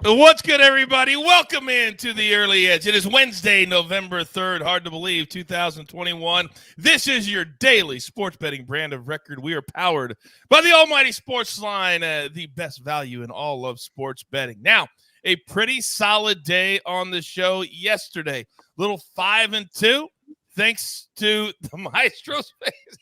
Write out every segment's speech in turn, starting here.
What's good, everybody? Welcome in to the Early Edge. It is Wednesday, November 3rd. Hard to believe, 2021. This is your daily sports betting brand of record. We are powered by the almighty SportsLine, the best value in all of sports betting. Now, a pretty solid day on the show yesterday. Little 5-2, thanks to the Maestro's face.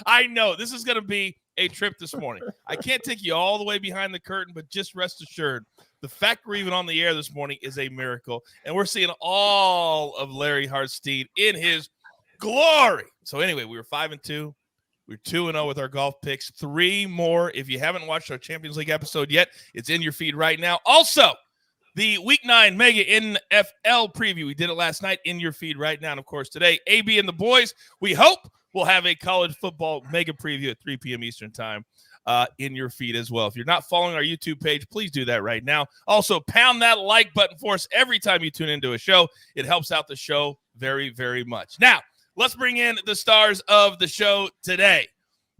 I know this is going to be a trip this morning. I can't take you all the way behind the curtain, but just rest assured, the fact we're even on the air this morning is a miracle, and we're seeing all of Larry Hartstein in his glory. So anyway, we were 5-2. We're 2-0 with our golf picks. 3 more. If you haven't watched our Champions League episode yet, it's in your feed right now. Also, the Week 9 Mega NFL preview. We did it last night, in your feed right now. And, of course, today, AB and the boys, we hope we'll have a college football mega preview at 3 p.m. Eastern time in your feed as well. If you're not following our YouTube page, please do that right now. Also, pound that like button for us every time you tune into a show. It helps out the show very, very much. Now, let's bring in the stars of the show today.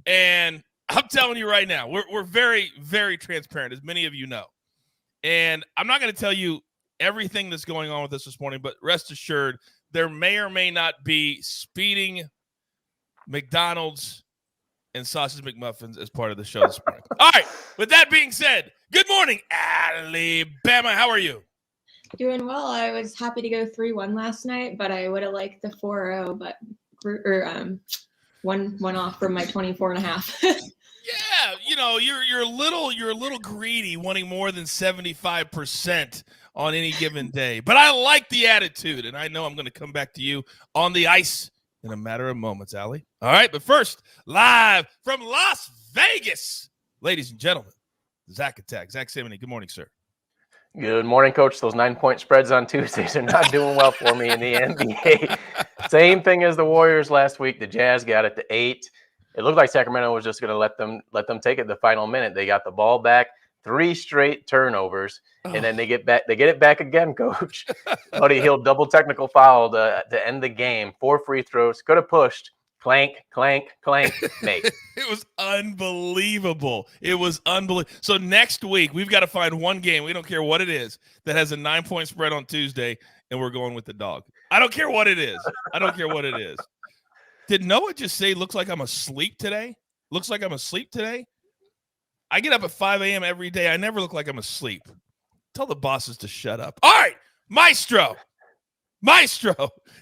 And I'm telling you right now, we're very, very transparent, as many of you know. And I'm not going to tell you everything that's going on with us this morning, but rest assured, there may or may not be speeding McDonald's and sausage McMuffins as part of the show this morning. All right, with that being said, good morning, Alabama. How are you? Doing well. I was happy to go 3-1 last night, but I would have liked the 4-0, but one off from my 24.5. Yeah, you know, you're a little greedy, wanting more than 75% on any given day. But I like the attitude, and I know I'm going to come back to you on the ice in a matter of moments, Allie. All right, but first, live from Las Vegas, ladies and gentlemen, Zach Attack. Zach Simony, good morning, sir. Good morning, Coach. Those 9-point spreads on Tuesdays are not doing well for me in the NBA. Same thing as the Warriors last week. The Jazz got it to 8. It looked like Sacramento was just going to let them take it the final minute. They got the ball back, 3 straight turnovers, and then they get it back again, Coach. Buddy Hield double technical foul to end the game. 4 free throws, could have pushed. Clank, clank, clank, mate. It was unbelievable. So next week, we've got to find one game, we don't care what it is, that has a 9-point spread on Tuesday, and we're going with the dog. I don't care what it is. Did Noah just say, looks like I'm asleep today? Looks like I'm asleep today? I get up at 5 a.m. every day. I never look like I'm asleep. Tell the bosses to shut up. All right, Maestro,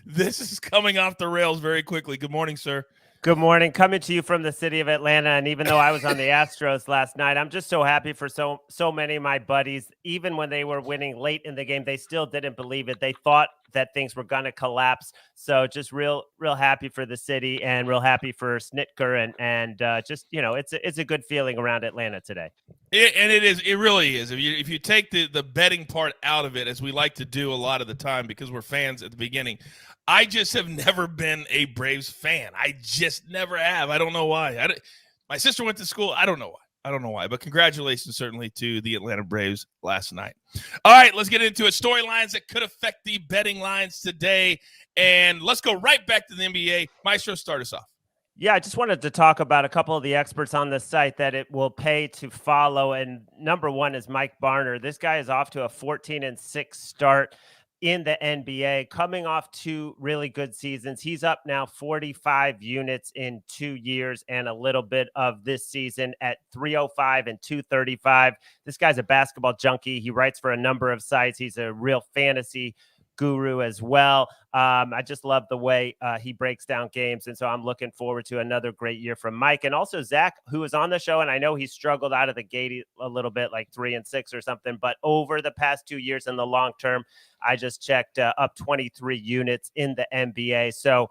this is coming off the rails very quickly. Good morning, sir. Good morning. Coming to you from the city of Atlanta. And even though I was on the Astros last night, I'm just so happy for so many of my buddies. Even when they were winning late in the game, they still didn't believe it. They thought that things were going to collapse. So just real happy for the city and real happy for Snitker. And just, you know, it's a good feeling around Atlanta today. It really is. If you take the betting part out of it, as we like to do a lot of the time because we're fans at the beginning, I just have never been a Braves fan. I just never have. I don't know why. My sister went to school. I don't know why. But congratulations certainly to the Atlanta Braves last night. All right, let's get into it. Storylines that could affect the betting lines today. And let's go right back to the NBA. Maestro, start us off. Yeah, I just wanted to talk about a couple of the experts on the site that it will pay to follow. And number one is Mike Barner. This guy is off to a 14-6 start in the NBA, coming off 2 really good seasons. He's up now 45 units in 2 years and a little bit of this season at 305 and 235. This guy's a basketball junkie. He writes for a number of sites. He's a real fantasy guru as well. I just love the way he breaks down games. And so I'm looking forward to another great year from Mike. And also Zach, who was on the show, and I know he struggled out of the gate a little bit, like 3-6 or something, but over the past 2 years in the long term, I just checked up 23 units in the NBA. So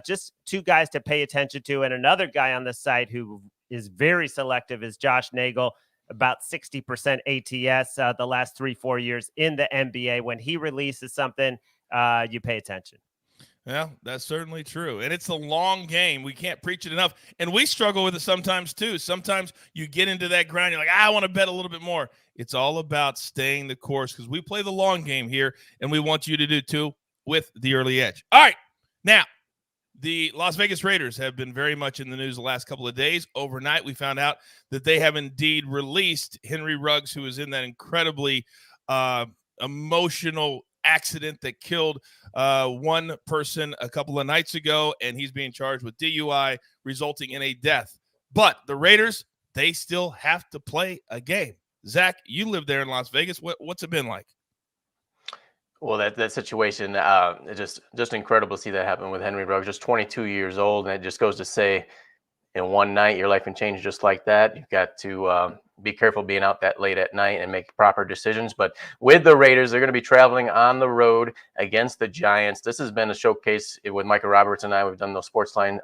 just 2 guys to pay attention to. And another guy on the site who is very selective is Josh Nagel, about 60% ATS the last 3-4 years in the NBA. When he releases something, you pay attention. Yeah, that's certainly true. And it's a long game. We can't preach it enough. And we struggle with it sometimes too. Sometimes you get into that grind. You're like, I want to bet a little bit more. It's all about staying the course because we play the long game here, and we want you to do too with the early edge. All right. Now, the Las Vegas Raiders have been very much in the news the last couple of days. Overnight, we found out that they have indeed released Henry Ruggs, who was in that incredibly emotional accident that killed one person a couple of nights ago, and he's being charged with DUI, resulting in a death. But the Raiders, they still have to play a game. Zach, you live there in Las Vegas. What's it been like? Well, that situation, it's just incredible to see that happen with Henry Ruggs, just 22 years old, and it just goes to say, in one night, your life can change just like that. You've got to be careful being out that late at night and make proper decisions. But with the Raiders, they're going to be traveling on the road against the Giants. This has been a showcase with Micah Roberts and I. We've done those SportsLine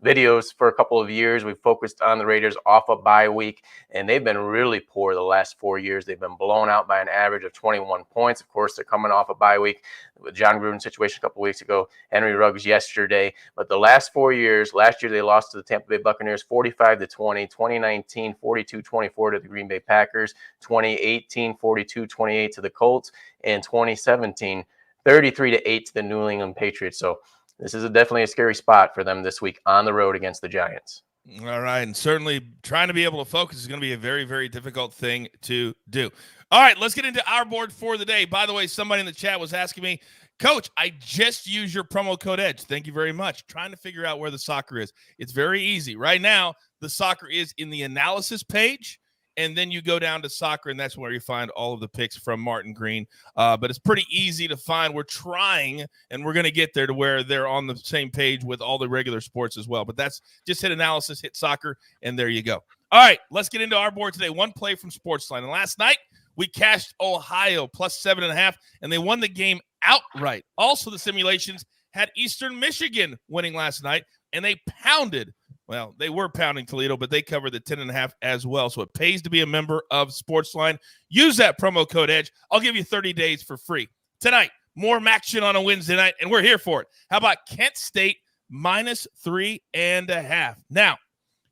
videos for a couple of years. We've focused on the Raiders off a bye week, and they've been really poor the last 4 years. They've been blown out by an average of 21 points. Of course, they're coming off a bye week with John Gruden's situation a couple of weeks ago, Henry Ruggs yesterday. But the last 4 years, last year they lost to the Tampa Bay Buccaneers 45-20, 2019 42-24 to the Green Bay Packers, 2018 42-28 to the Colts, and 2017 33-8 to the New England Patriots. So this is definitely a scary spot for them this week on the road against the Giants. All right, and certainly trying to be able to focus is going to be a very, very difficult thing to do. All right, let's get into our board for the day. By the way, somebody in the chat was asking me, Coach, I just used your promo code EDGE. Thank you very much. Trying to figure out where the soccer is. It's very easy. Right now, the soccer is in the analysis page, and then you go down to soccer, and that's where you find all of the picks from Martin Green. But it's pretty easy to find. We're trying, and we're going to get there to where they're on the same page with all the regular sports as well. But that's just hit analysis, hit soccer, and there you go. All right, let's get into our board today. One play from SportsLine. And last night, we cashed Ohio plus 7.5, and they won the game outright. Also, the simulations had Eastern Michigan winning last night, and they pounded. Well, they were pounding Toledo, but they covered the 10.5 as well. So it pays to be a member of SportsLine. Use that promo code EDGE. I'll give you 30 days for free. Tonight, more MACtion on a Wednesday night, and we're here for it. How about Kent State minus 3.5? Now,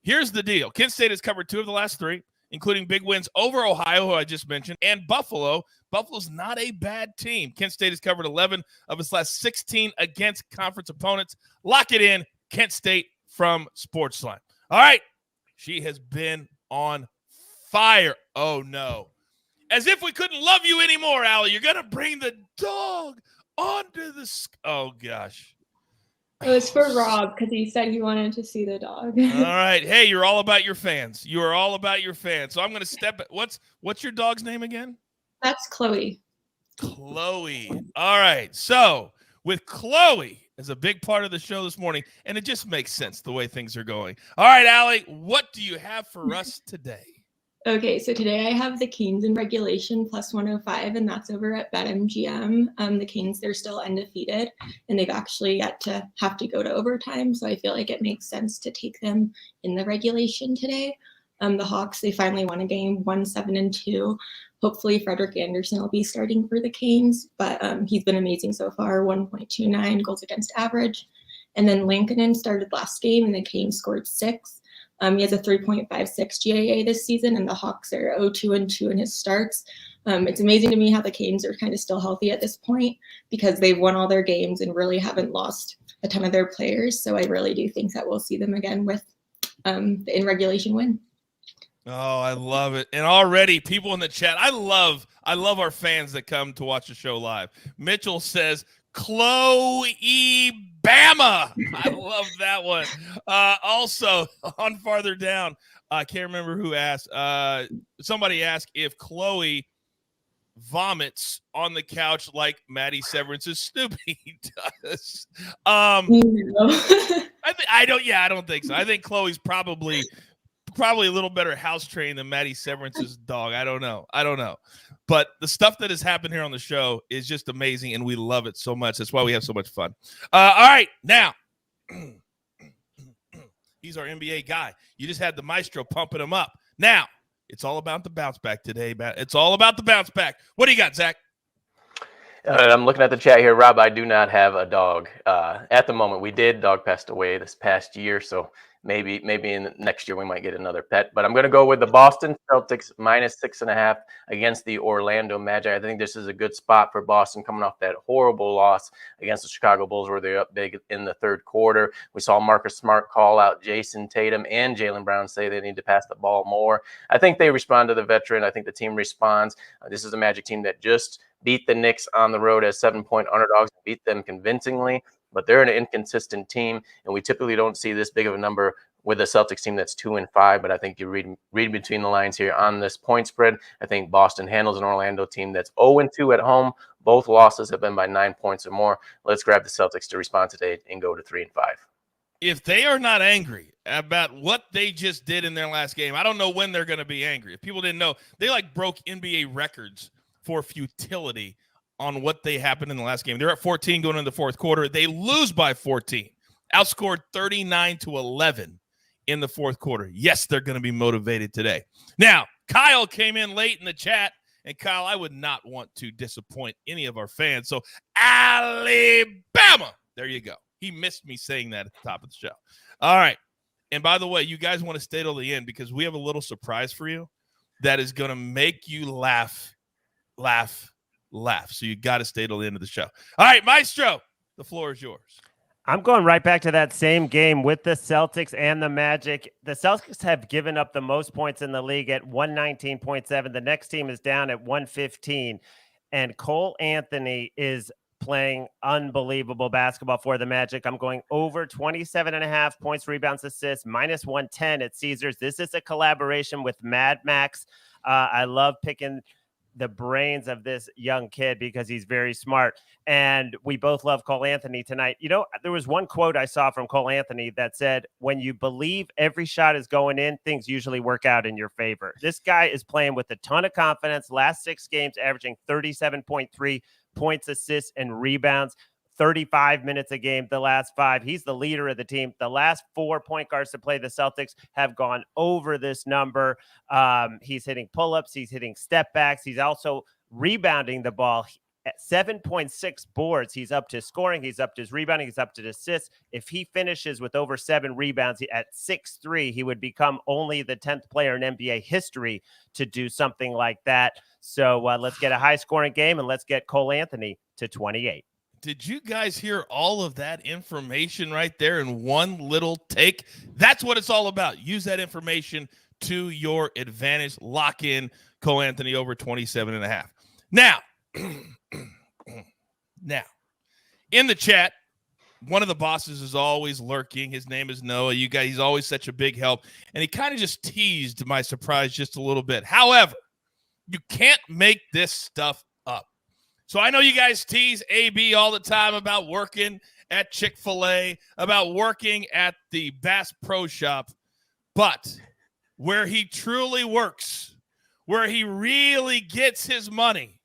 here's the deal. Kent State has covered 2 of the last 3, including big wins over Ohio, who I just mentioned, and Buffalo. Buffalo's not a bad team. Kent State has covered 11 of its last 16 against conference opponents. Lock it in, Kent State from SportsLine. All right. She has been on fire. Oh, no. As if we couldn't love you anymore, Allie. You're going to bring the dog onto the – oh, gosh. It was for Rob because he said he wanted to see the dog. All right. Hey, you're all about your fans. You are all about your fans. So I'm going to step – what's your dog's name again? That's Chloe. Chloe. All right. So with Chloe – is a big part of the show this morning, and it just makes sense the way things are going. All right, Allie, what do you have for us today? Okay, so today I have the Canes in regulation plus 105, and that's over at BetMGM. The Canes, they're still undefeated, and they've actually yet to have to go to overtime, so I feel like it makes sense to take them in the regulation today. The Hawks, they finally won a game, 1-7-2. Hopefully Frederick Anderson will be starting for the Canes, but he's been amazing so far, 1.29 goals against average. And then Lankinen started last game, and the Canes scored 6. He has a 3.56 GAA this season, and the Hawks are 0-2-2 in his starts. It's amazing to me how the Canes are kind of still healthy at this point because they've won all their games and really haven't lost a ton of their players. So I really do think that we'll see them again with the in-regulation win. Oh, I love it. And already people in the chat, I love our fans that come to watch the show live. Mitchell says, Chloe Bama. I love that one. Also, on farther down, I can't remember who asked. Somebody asked if Chloe vomits on the couch like Maddie Severance's Snoopy does. I don't think so. I think Chloe's probably a little better house trained than Maddie Severance's dog. I don't know. But the stuff that has happened here on the show is just amazing, and we love it so much. That's why we have so much fun. All right, now, he's our NBA guy. You just had the maestro pumping him up. Now, it's all about the bounce back today. It's all about the bounce back. What do you got, Zach? I'm looking at the chat here, Rob. I do not have a dog at the moment. We did. Dog passed away this past year, so maybe in the next year we might get another pet. But I'm going to go with the Boston Celtics -6.5 against the Orlando Magic. I think this is a good spot for Boston coming off that horrible loss against the Chicago Bulls where they're up big in the third quarter. We saw Marcus Smart call out Jason Tatum and Jaylen Brown, say they need to pass the ball more. I think they respond to the veteran. I think the team responds. This is a Magic team that just beat the Knicks on the road as 7-point underdogs, beat them convincingly, but they're an inconsistent team, and we typically don't see this big of a number with a Celtics team that's 2-5. But I think you read between the lines here on this point spread. I think Boston handles an Orlando team that's 0-2 at home. Both losses have been by 9 points or more. Let's grab the Celtics to respond today and go to 3-5. If they are not angry about what they just did in their last game, I don't know when they're going to be angry. If people didn't know, they broke NBA records for futility on what they happened in the last game. They're at 14 going into the fourth quarter. They lose by 14, outscored 39-11 in the fourth quarter. Yes, they're going to be motivated today. Now, Kyle came in late in the chat, and Kyle, I would not want to disappoint any of our fans. So Alabama, there you go. He missed me saying that at the top of the show. All right. And by the way, you guys want to stay till the end because we have a little surprise for you that is going to make you laugh. So you got to stay till the end of the show. All right, Maestro, the floor is yours. I'm going right back to that same game with the Celtics and the Magic. The Celtics have given up the most points in the league at 119.7. The next team is down at 115. And Cole Anthony is playing unbelievable basketball for the Magic. I'm going over 27.5 points, rebounds, assists, -110 at Caesars. This is a collaboration with Mad Max. I love picking the brains of this young kid because he's very smart. And we both love Cole Anthony tonight. You know, there was one quote I saw from Cole Anthony that said, when you believe every shot is going in, things usually work out in your favor. This guy is playing with a ton of confidence. Last 6 games, averaging 37.3 points, assists, and rebounds. 35 minutes a game the last 5. He's the leader of the team. The last 4 point guards to play the Celtics have gone over this number. He's hitting pull-ups. He's hitting step backs. He's also rebounding the ball at 7.6 boards. He's up to scoring. He's up to his rebounding. He's up to assists. If he finishes with over 7 rebounds at 6'3", he would become only the 10th player in NBA history to do something like that. So let's get a high-scoring game, and let's get Cole Anthony to 28. Did you guys hear all of that information right there in one little take? That's what it's all about. Use that information to your advantage. Lock in Cole Anthony over 27.5. Now, in the chat, one of the bosses is always lurking. His name is Noah. You guys, he's always such a big help. And he kind of just teased my surprise just a little bit. However, you can't make this stuff up. So I know you guys tease AB all the time about working at Chick-fil-A, about working at the Bass Pro Shop, but where he truly works, where he really gets his money.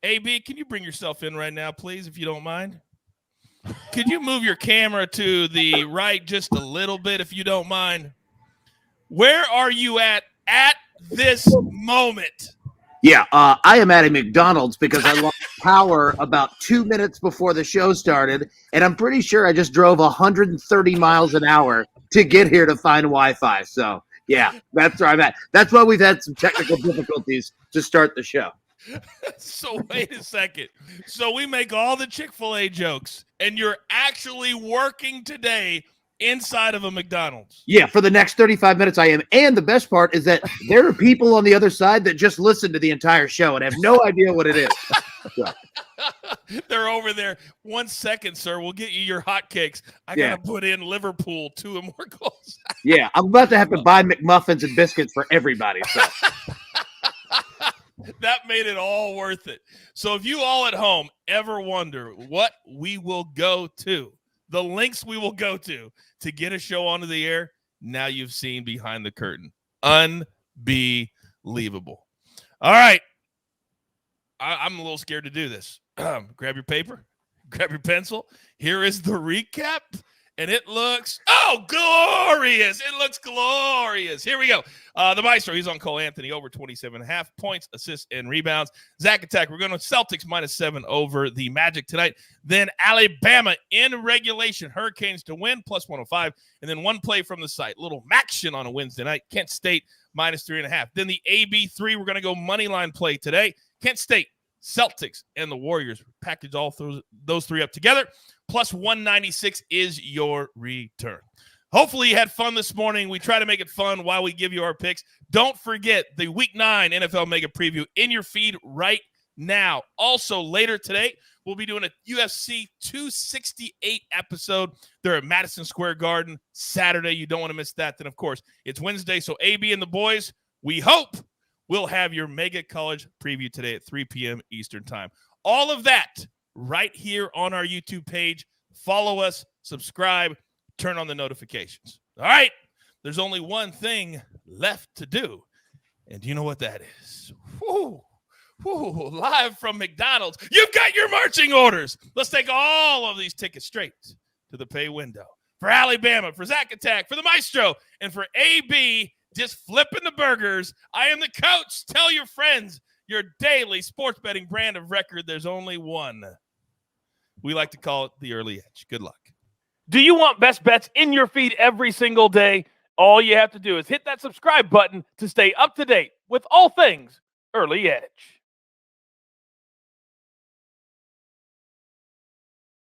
AB, can you bring yourself in right now, please, if you don't mind? Could you move your camera to the right just a little bit, if you don't mind? Where are you at this moment? Yeah, I am at a McDonald's because I lost power about 2 minutes before the show started, and I'm pretty sure I just drove 130 miles an hour to get here to find Wi-Fi. So, yeah, that's where I'm at. That's why we've had some technical difficulties to start the show. So wait a second. So we make all the Chick-fil-A jokes, and you're actually working today inside of a McDonald's. Yeah, for the next 35 minutes I am. And the best part is that there are people on the other side that just listen to the entire show and have no idea what it is. So. They're over there. 1 second, sir. We'll get you your hotcakes. I got to put in Liverpool 2 or more goals. Yeah, I'm about to have to buy McMuffins and biscuits for everybody. So. That made it all worth it. So if you all at home ever wonder what we will go to, the links we will go to get a show onto the air, now you've seen behind the curtain. Unbelievable. All right. I'm a little scared to do this. Grab your paper. Grab your pencil. Here is the recap. And it looks, glorious. It looks glorious. Here we go. The Maestro, he's on Cole Anthony, over 27.5 points, assists, and rebounds. Zach Attack, we're going to Celtics -7 over the Magic tonight. Then Alabama in regulation, Hurricanes to win, +105. And then one play from the site, little MACtion on a Wednesday night, Kent State -3.5. Then the AB3, we're going to go money line play today. Kent State, Celtics, and the Warriors. Package all those three up together. +196 is your return. Hopefully you had fun this morning. We try to make it fun while we give you our picks. Don't forget the Week 9 NFL Mega Preview in your feed right now. Also, later today, we'll be doing a UFC 268 episode. They're at Madison Square Garden Saturday. You don't want to miss that. Then, of course, it's Wednesday. So AB and the boys, we hope we'll have your Mega College Preview today at 3 p.m. Eastern Time. All of that right here on our YouTube page. Follow us, subscribe, turn on the notifications. All right, there's only one thing left to do, and do you know what that is? Live from McDonald's, you've got your marching orders. Let's take all of these tickets straight to the pay window. For Alabama, for Zach Attack, for the Maestro, and for AB, just flipping the burgers. I am the coach. Tell your friends, your daily sports betting brand of record, there's only one. We like to call it the early edge. Good luck. Do you want best bets in your feed every single day? All you have to do is hit that subscribe button to stay up to date with all things early edge.